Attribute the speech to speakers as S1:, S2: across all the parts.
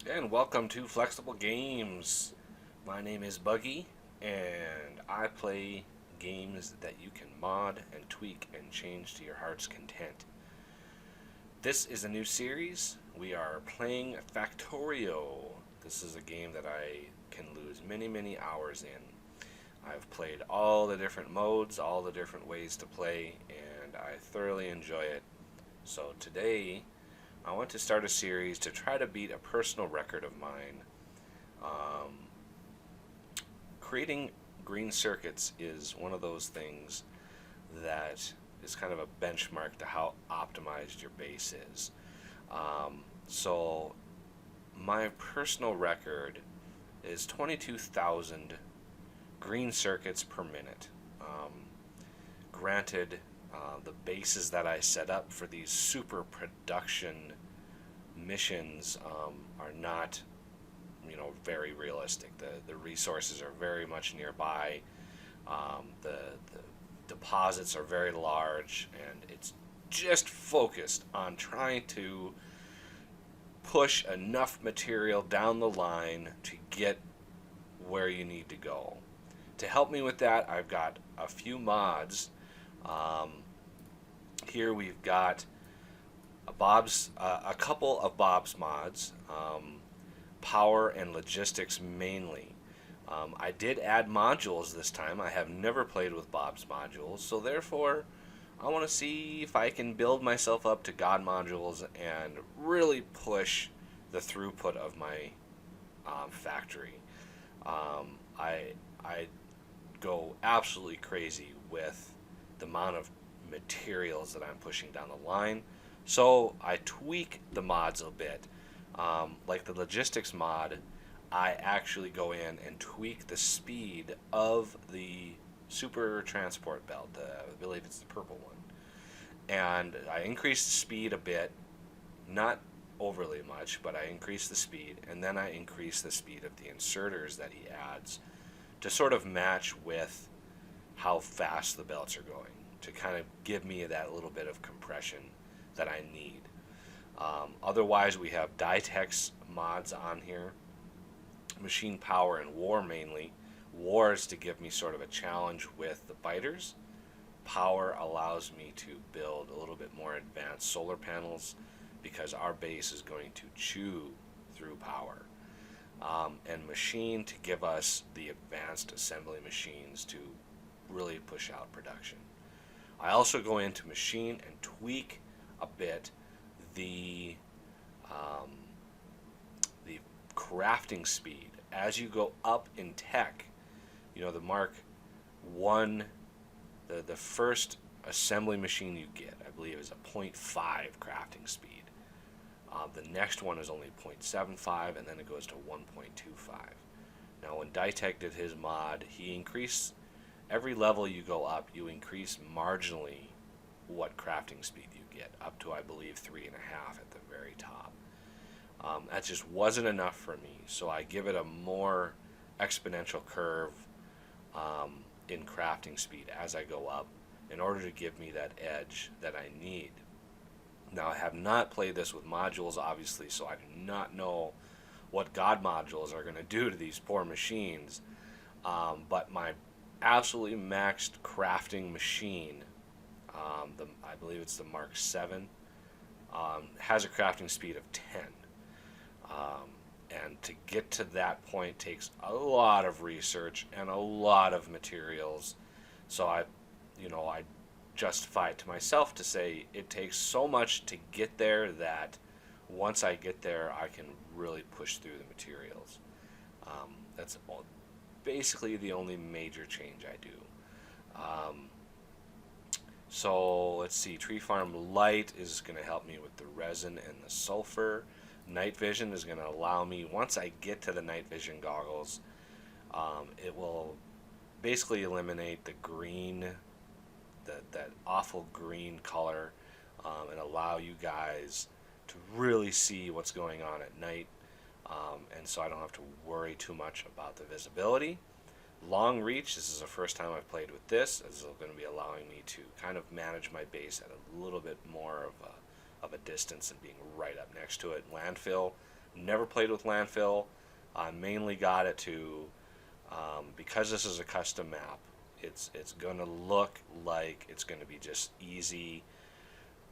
S1: And welcome to Flexible Games. My name is Buggy, and I play games that you can mod and tweak and change to your heart's content. This is a new series. We are playing Factorio. This is a game that I can lose many hours in. I've played all the different modes, all the different ways to play, and I thoroughly enjoy it. So today, I want to start a series to try to beat a personal record of mine. Um, Creating green circuits is one of those things that is kind of a benchmark to how optimized your base is. So my personal record is 22,000 green circuits per minute. Granted, the bases that I set up for these super production missions are not, very realistic. The resources are very much nearby. The deposits are very large, and it's just focused on trying to push enough material down the line to get where you need to go. To help me with that, I've got a few mods. Here we've got a couple of Bob's mods, power and logistics mainly. I did add modules this time. I have never played with Bob's modules, so therefore I want to see if I can build myself up to God modules and really push the throughput of my factory. I go absolutely crazy with the amount of materials that I'm pushing down the line. So I tweak the mods a bit. Like the logistics mod, I actually go in and tweak the speed of the super transport belt. I believe it's the purple one. And I increase the speed a bit, not overly much, but I increase the speed, and then I increase the speed of the inserters that he adds to sort of match with how fast the belts are going, to kind of give me that little bit of compression that I need. Otherwise, we have Dytech's mods on here. Machine Power and War mainly. War is to give me sort of a challenge with the biters. Power allows me to build a little bit more advanced solar panels because our base is going to chew through power. And Machine to give us the advanced assembly machines to really push out production. I also go into Machine and tweak a bit the crafting speed. As you go up in tech, the Mark 1, the first assembly machine you get, I believe, is a 0.5 crafting speed. The next one is only 0.75, and then it goes to 1.25. Now, when Dytech did his mod, he increased every level you go up, you increase marginally what crafting speed you get, up to, I believe, 3.5 at the very top. That just wasn't enough for me, so I give it a more exponential curve in crafting speed as I go up in order to give me that edge that I need. Now, I have not played this with modules, obviously, so I do not know what God modules are going to do to these poor machines, but my absolutely maxed crafting machine, I believe it's the Mark 7, has a crafting speed of 10. And to get to that point takes a lot of research and a lot of materials. So I justify it to myself to say it takes so much to get there that once I get there, I can really push through the materials. That's basically the only major change I do. So let's see, Treefarm-lite is going to help me with the resin and the sulfur. Night vision is going to allow me, once I get to the night vision goggles, it will basically eliminate the green, that awful green color, and allow you guys to really see what's going on at night, and so I don't have to worry too much about the visibility. Long reach, this is the first time I've played with this. This is going to be allowing me to kind of manage my base at a little bit more of a distance and being right up next to it. Landfill, never played with Landfill. I mainly got it to, because this is a custom map, it's going to look like it's going to be just easy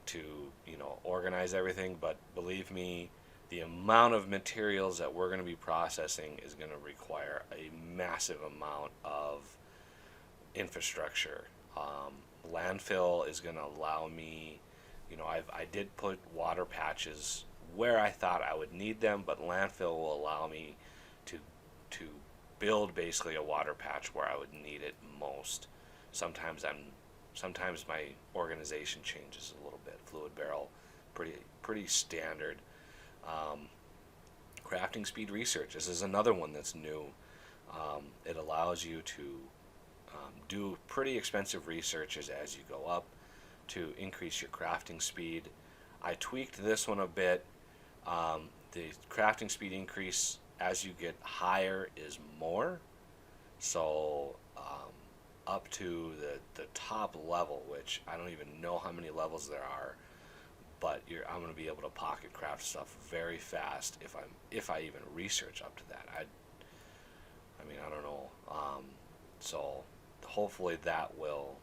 S1: to, you know, organize everything, but believe me, the amount of materials that we're going to be processing is going to require a massive amount of infrastructure. Landfill is going to allow me, you know, I did put water patches where I thought I would need them, but landfill will allow me to to build basically a water patch where I would need it most. Sometimes my organization changes a little bit. Fluid barrel, pretty standard. Crafting speed research. This is another one that's new. It allows you to do pretty expensive researches as you go up to increase your crafting speed. I tweaked this one a bit. The crafting speed increase as you get higher is more. So up to the top level, which I don't even know how many levels there are, but I'm going to be able to pocket craft stuff very fast if I even research up to that. I mean, I don't know. So hopefully that will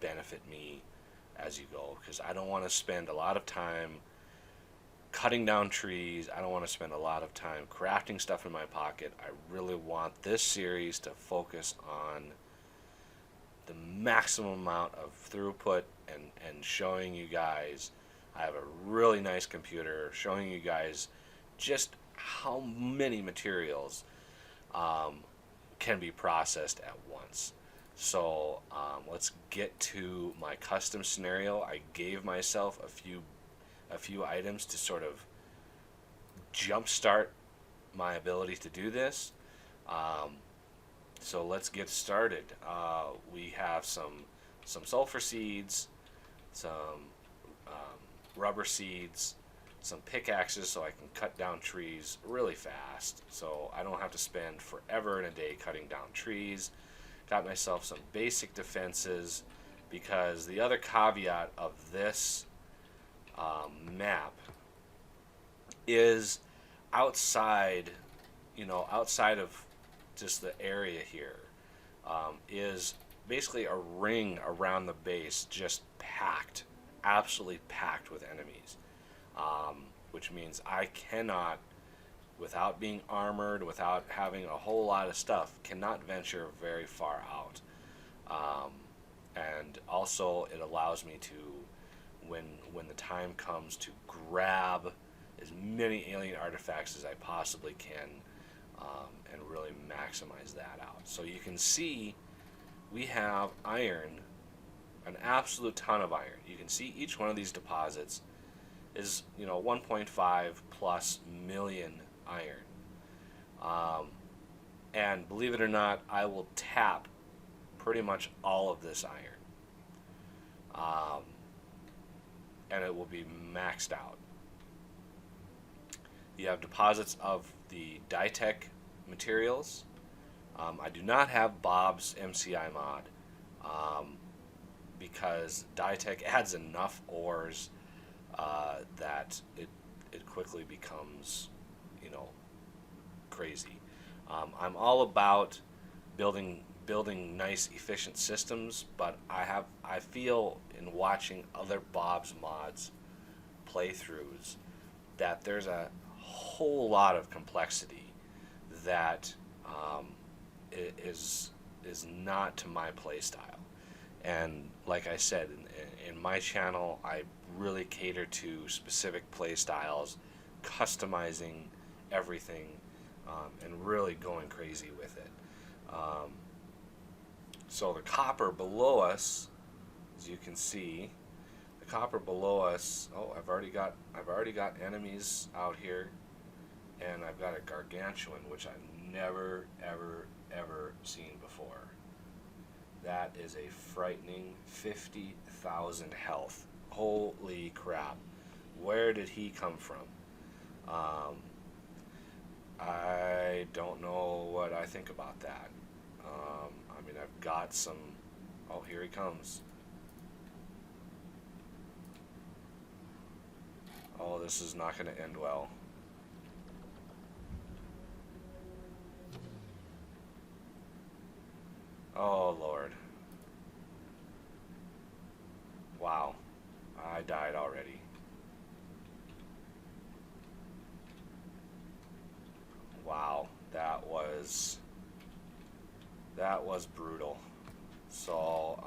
S1: benefit me as you go, because I don't want to spend a lot of time cutting down trees. I don't want to spend a lot of time crafting stuff in my pocket. I really want this series to focus on the maximum amount of throughput and showing you guys. I have a really nice computer showing you guys just how many materials can be processed at once. So let's get to my custom scenario. I gave myself a few items to sort of jumpstart my ability to do this. So let's get started. We have some sulfur seeds, some rubber seeds, some pickaxes so I can cut down trees really fast, so I don't have to spend forever in a day cutting down trees. Got myself some basic defenses, because the other caveat of this map is outside of just the area here, is basically a ring around the base, just packed, absolutely packed with enemies, which means I cannot, without being armored, without having a whole lot of stuff, cannot venture very far out. And also it allows me to, when the time comes, to grab as many alien artifacts as I possibly can, and really maximize that out. So you can see we have iron, an absolute ton of iron. You can see each one of these deposits is, 1.5 plus million iron. And believe it or not, I will tap pretty much all of this iron. And it will be maxed out. You have deposits of the Dytech materials. I do not have Bob's MCI mod, because Dytech adds enough ores that it quickly becomes, crazy. I'm all about building nice, efficient systems, but I feel in watching other Bob's mods playthroughs that there's a whole lot of complexity that is not to my playstyle. And like I said, in my channel, I really cater to specific playstyles, customizing everything, and really going crazy with it. So the copper below us, as you can see, the copper below us. Oh, I've already got enemies out here, and I've got a gargantuan, which I've never ever seen before. That is a frightening 50,000 health. Holy crap! Where did he come from? I don't know what I think about that. I mean, I've got some. Oh, here he comes. Oh, this is not going to end well. Oh, Lord. Wow. I died already. Wow. That was brutal. So,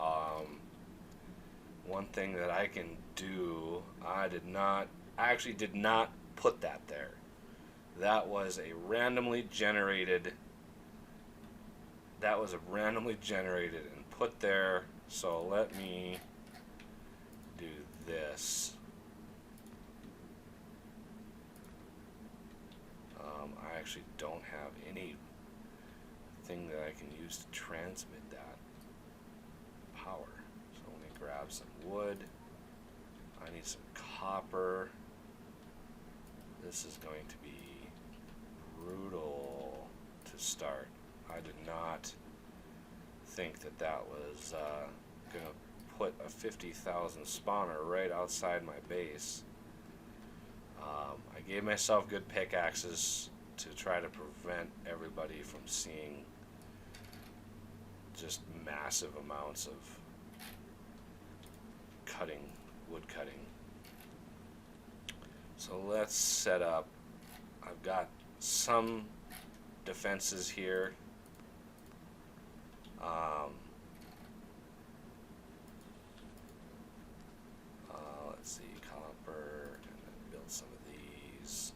S1: one thing that I can do, I actually did not put that there. That was a randomly generated and put there. So let me do this. I actually don't have any thing that I can use to transmit that power. So let me grab some wood. I need some copper. This is going to be brutal to start. I did not think that that was going to put a 50,000 spawner right outside my base. I gave myself good pickaxes to try to prevent everybody from seeing just massive amounts of wood cutting. So let's set up. I've got some defenses here. Let's see, copper, and then build some of these.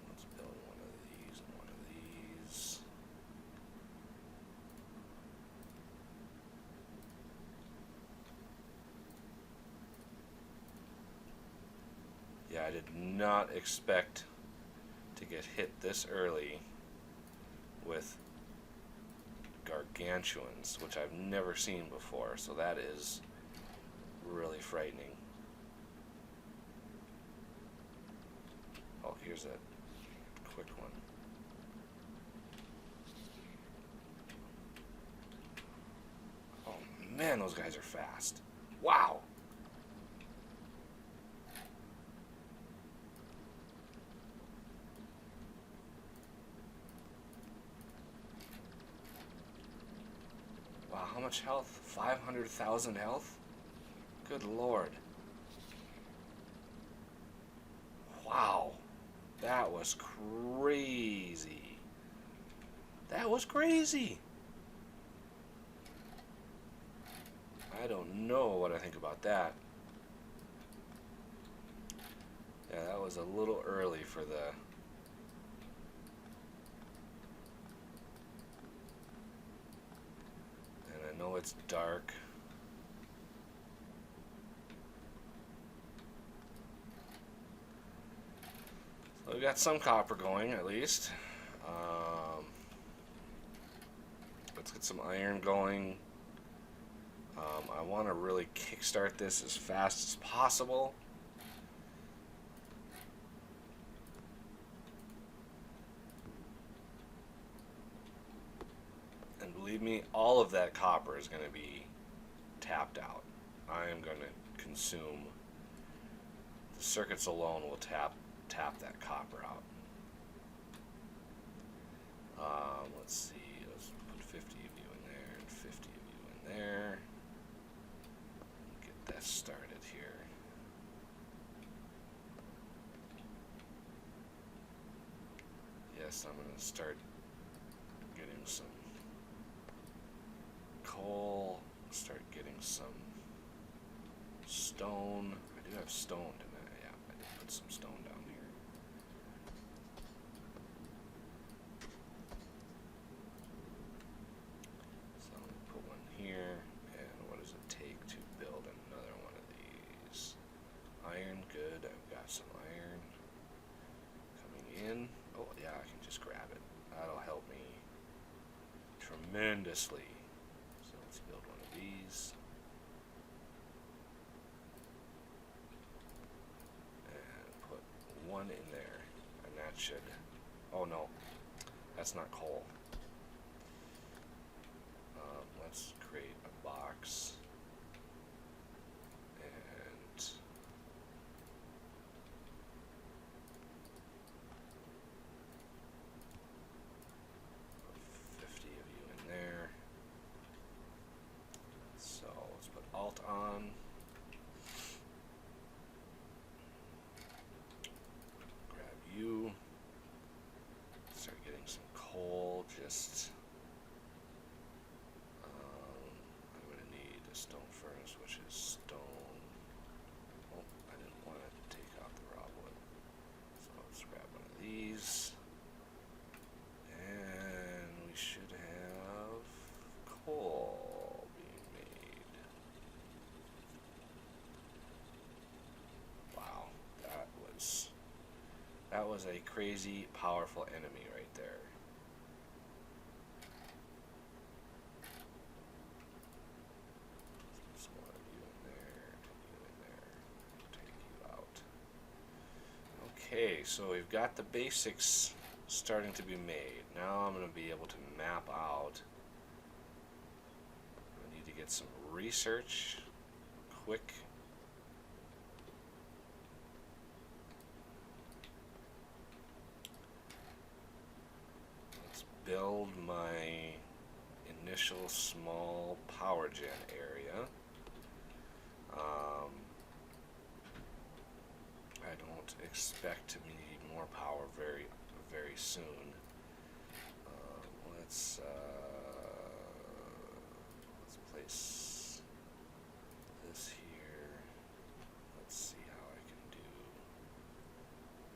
S1: Let's build one of these and one of these. Yeah, I did not expect to get hit this early with gargantuans, which I've never seen before, so that is really frightening. Oh, here's a quick one. Oh man, those guys are fast. Wow! Wow, how much health? 500,000 health? Good Lord. Wow. That was crazy. That was crazy. I don't know what I think about that. Yeah, that was a little early for the... And I know it's dark. So we got some copper going, at least. Let's get some iron going. I want to really kickstart this as fast as possible. And believe me, all of that copper is going to be tapped out. I am going to consume, the circuits alone will tap that copper out. Let's see, let's put 50 of you in there and 50 of you in there. Get that started here. Yes, I'm going to start getting some coal, start getting some stone. I do have stone, didn't I? Yeah, I did put some stone down here. So I'm going to put one here, and what does it take to build another one of these? Iron, good, I've got some iron coming in. Oh yeah, I can just grab it. That'll help me tremendously. So let's build one of these. And put one in there. And that should... Oh no, that's not coal. Let's create a box. And... 50 of you in That was a crazy, powerful enemy right there. So you in there, you in there, take you out. Okay, so we've got the basics starting to be made. Now I'm going to be able to map out. I need to get some research quick. Let's build my initial small power gen area. I don't expect to need more power very soon. Let's place this here. Let's see how I can do.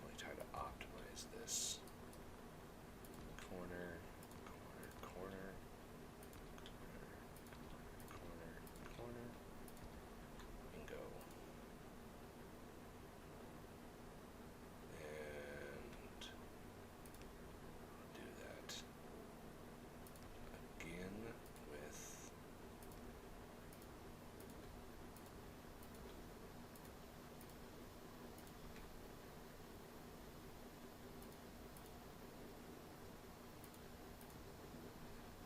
S1: Really try to optimize this. Corner, corner, corner, and go. And do that again with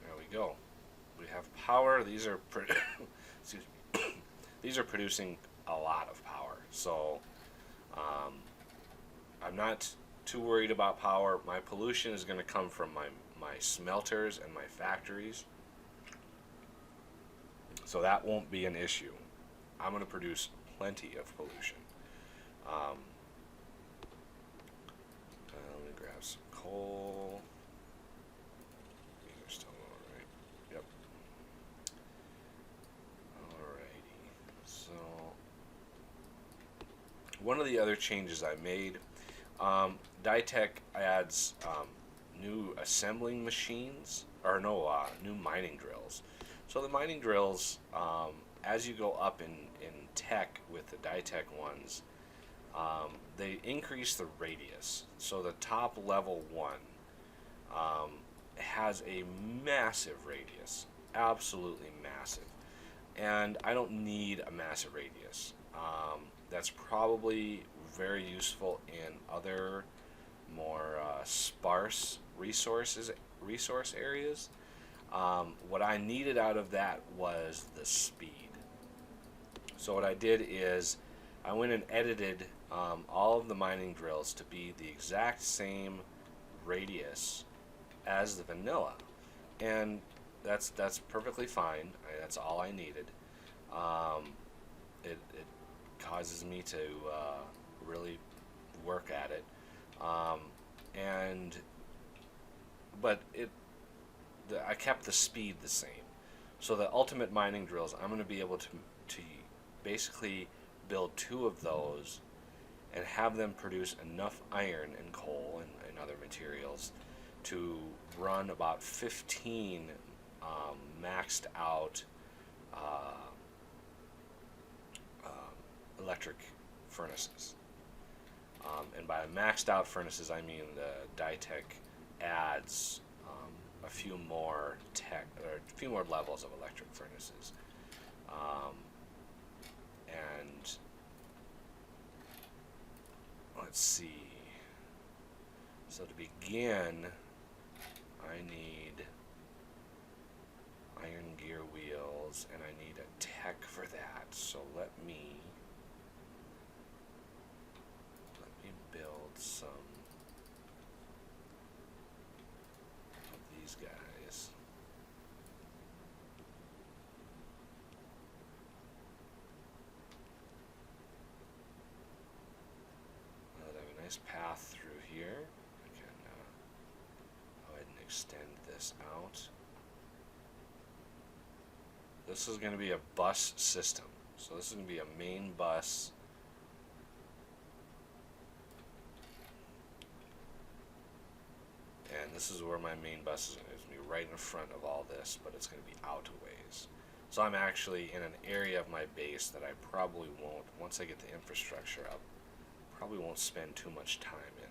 S1: there we go. We have power. These are excuse me. These are producing a lot of power. So I'm not too worried about power. My pollution is going to come from my smelters and my factories. So that won't be an issue. I'm going to produce plenty of pollution. Let me grab some coal. These are still on, right? Yep. Alrighty. So one of the other changes I made, Dytech adds new assembling machines, or no, new mining drills. So the mining drills, as you go up in tech with the Dytech ones, they increase the radius. So the top level one has a massive radius, absolutely massive. And I don't need a massive radius. That's probably very useful in other more sparse resource areas. What I needed out of that was the speed. So what I did is I went and edited all of the mining drills to be the exact same radius as the vanilla, and that's perfectly fine. That's all I needed. It causes me to really work at it, but I kept the speed the same. So the ultimate mining drills, I'm going to be able to basically build 2 of those and have them produce enough iron and coal and other materials to run about 15 maxed out electric furnaces. And by maxed out furnaces, I mean the Dytech adds a few more levels of electric furnaces. And let's see. So to begin, I need iron gear wheels, and I need a tech for that. So let me build some of these guys. I have a nice path through here. I can go ahead and extend this out. This is going to be a bus system. So this is going to be a main bus. And this is where my main bus is going to be, right in front of all this, but it's going to be out a ways. So I'm actually in an area of my base that I probably won't, once I get the infrastructure up, probably won't spend too much time in.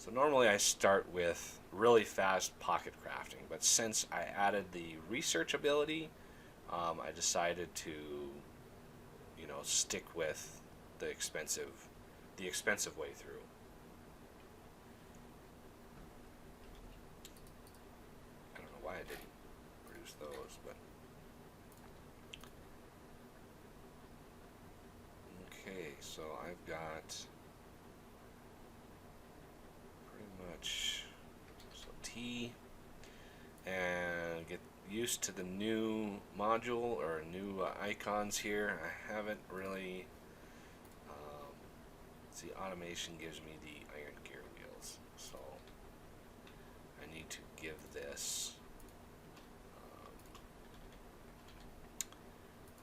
S1: So normally I start with really fast pocket crafting, but since I added the research ability, I decided to, stick with the expensive way through. I don't know why I didn't produce those, but okay. So I've got pretty much T, and get used to the new module or new icons here. I haven't really. See, automation gives me the iron gear wheels, so I need to give this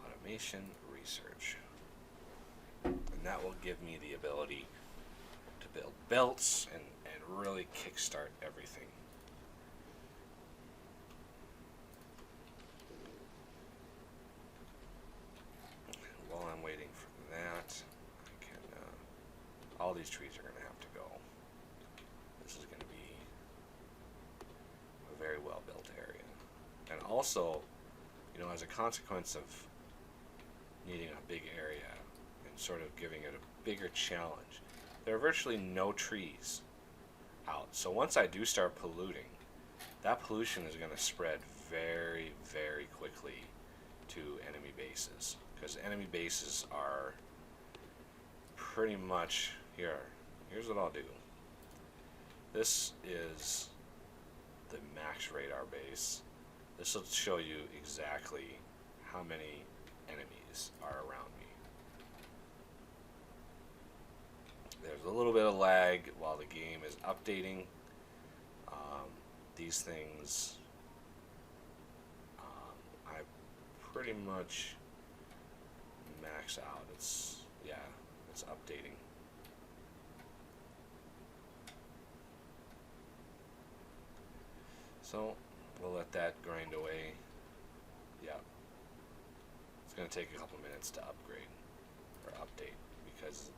S1: automation research, and that will give me the ability to build belts and really kickstart everything. While I'm waiting for that, I can all these trees are going to have to go. This is going to be a very well built area. And also, as a consequence of needing a big area and sort of giving it a bigger challenge, there are virtually no trees out. So once I do start polluting, that pollution is going to spread very, very quickly to enemy bases, because enemy bases are pretty much here's what I'll do. This is the max radar base. This will show you exactly how many enemies are around me. There's a little bit of lag while the game is updating. These things I pretty much max out. It's updating. So we'll let that grind away. Yeah, it's going to take a couple minutes to upgrade or update, because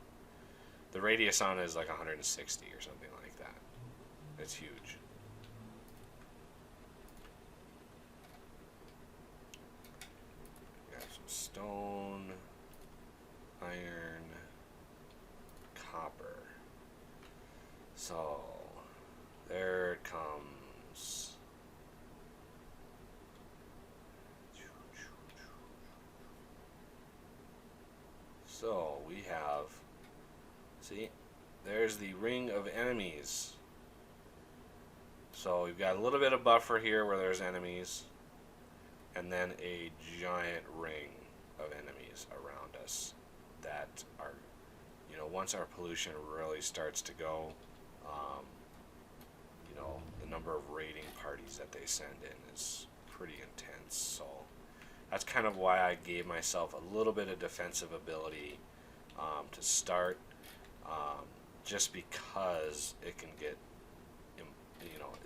S1: the radius on it is like 160 or something like that. It's huge. Got some stone, iron, copper. So there it comes. So we have, see, there's the ring of enemies. So we've got a little bit of buffer here where there's enemies, and then a giant ring of enemies around us that are, once our pollution really starts to go, the number of raiding parties that they send in is pretty intense. So that's kind of why I gave myself a little bit of defensive ability to start, just because it can get,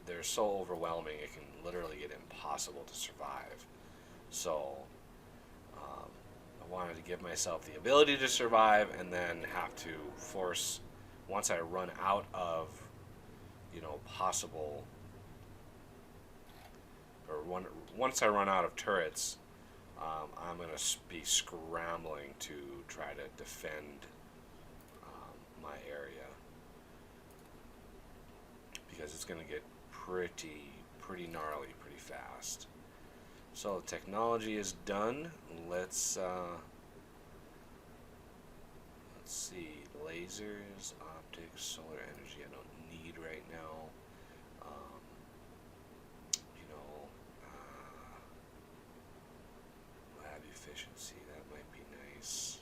S1: they're so overwhelming, it can literally get impossible to survive. So I wanted to give myself the ability to survive, and then have to force, once I run out of, possible, or once I run out of turrets, I'm going to be scrambling to try to defend my area, because it's going to get pretty gnarly pretty fast. So the technology is done. Let's see, lasers, optics, solar energy I don't need right now. Lab efficiency, that might be nice.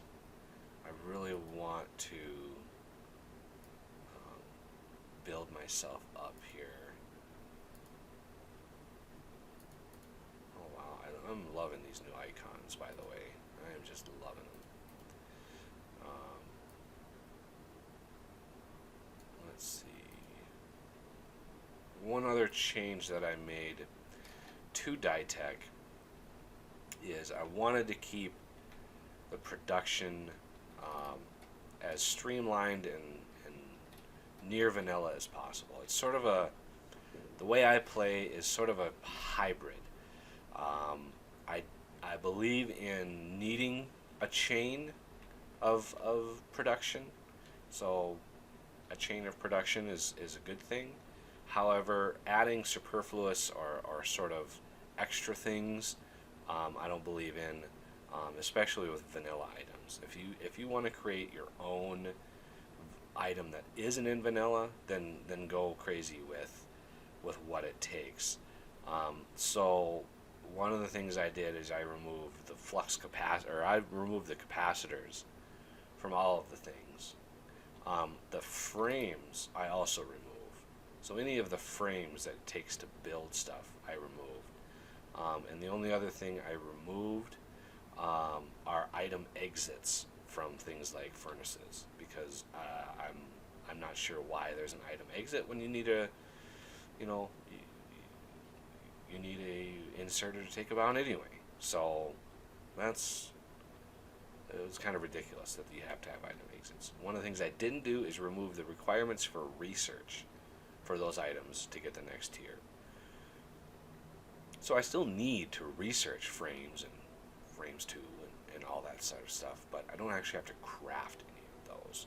S1: I really want to build myself up here. Oh wow, I'm loving these new icons, by the way. I am just loving them. Let's see. One other change that I made to Dytech is I wanted to keep the production as streamlined and near vanilla as possible. It's sort of the way I play is sort of a hybrid. Um, I, I believe in needing a chain of production. So a chain of production is a good thing. However, adding superfluous or sort of extra things, I don't believe in, especially with vanilla items. If you want to create your own item that isn't in vanilla, then go crazy with what it takes. So one of the things I did is I removed the flux capacitor, or I removed the capacitors from all of the things. The frames I also remove. So any of the frames that it takes to build stuff, I removed. And the only other thing I removed are item exits from things like furnaces, because I'm not sure why there's an item exit when you need a, you know, you need a inserter to take them out anyway. So it was kind of ridiculous that you have to have item exits. One of the things I didn't do is remove the requirements for research for those items to get the next tier. So I still need to research frames and frames 2 and all that sort of stuff, but I don't actually have to craft any of those.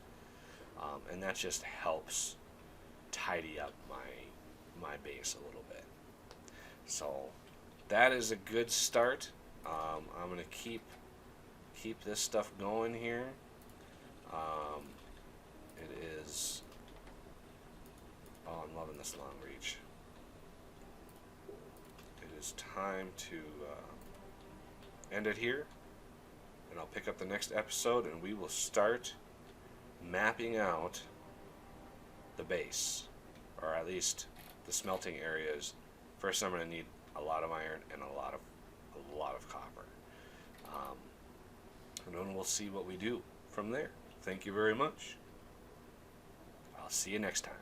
S1: And that just helps tidy up my base a little bit. So that is a good start. I'm going to keep this stuff going here. It is... Oh, I'm loving this long reach. It is time to end it here, and I'll pick up the next episode, and we will start mapping out the base, or at least the smelting areas. First, I'm going to need a lot of iron and a lot of copper, and then we'll see what we do from there. Thank you very much. I'll see you next time.